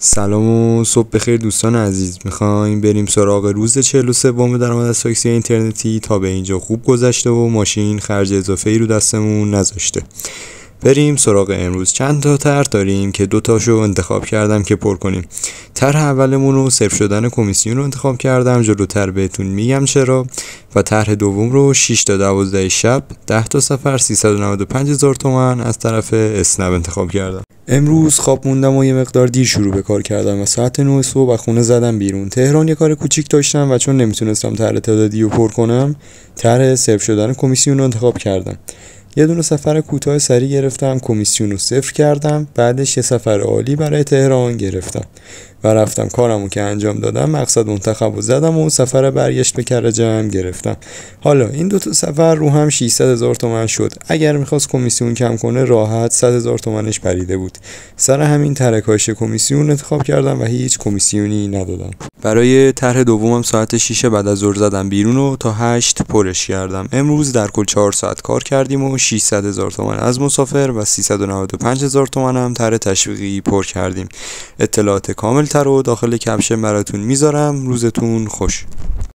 سلام و صبح بخیر دوستان عزیز. میخوایم بریم سراغ روز 43 درآمد از تاکسی اینترنتی. تا به اینجا خوب گذشته و ماشین خرج اضافه ای رو دستمون نذاشته. بریم سراغ امروز. چند تا طرح داریم که 2 تاشو انتخاب کردم که پر کنیم. طرح اولمون رو صفر شدن کمیسیون رو انتخاب کردم، جلوتر بهتون میگم چرا. و طرح دوم رو 6 تا 12 شب 10 تا سفر 395,000 تومان از طرف اسنپ انتخاب کردم. امروز خواب موندم و یه مقدار دیر شروع به کار کردم و ساعت 9 صبح از خونه زدم بیرون. تهران یه کار کوچیک داشتم و چون نمیتونستم طرح تعدادی رو پر کنم، طرح صفر شدن کمیسیون رو انتخاب کردم. یه دونه سفر کوتاه سریع گرفتم، کمیسیون رو صفر کردم، بعدش یه سفر عالی برای تهران گرفتم و رفتم کارمو که انجام دادم، مقصد منتخب رو زدم و سفر برگشت به کرجم گرفتم. حالا این 2 تا سفر رو هم 600,000 تومان شد. اگر میخواست کمیسیون کم کنه راحت 100,000 تومانش پریده بود. سر همین طرح کاهش کمیسیون انتخاب کردم و هیچ کمیسیونی ندادم. برای طرح دومم ساعت 6 بعد از ظهر زدم بیرون و تا 8 پرش کردم. امروز در کل 4 ساعت کار کردیم و 600,000 تومان از مسافر و 395,000 تومان هم طرح تشویقی پر کردیم. اطلاعات کامل تر رو داخل کپشن براتون میذارم. روزتون خوش.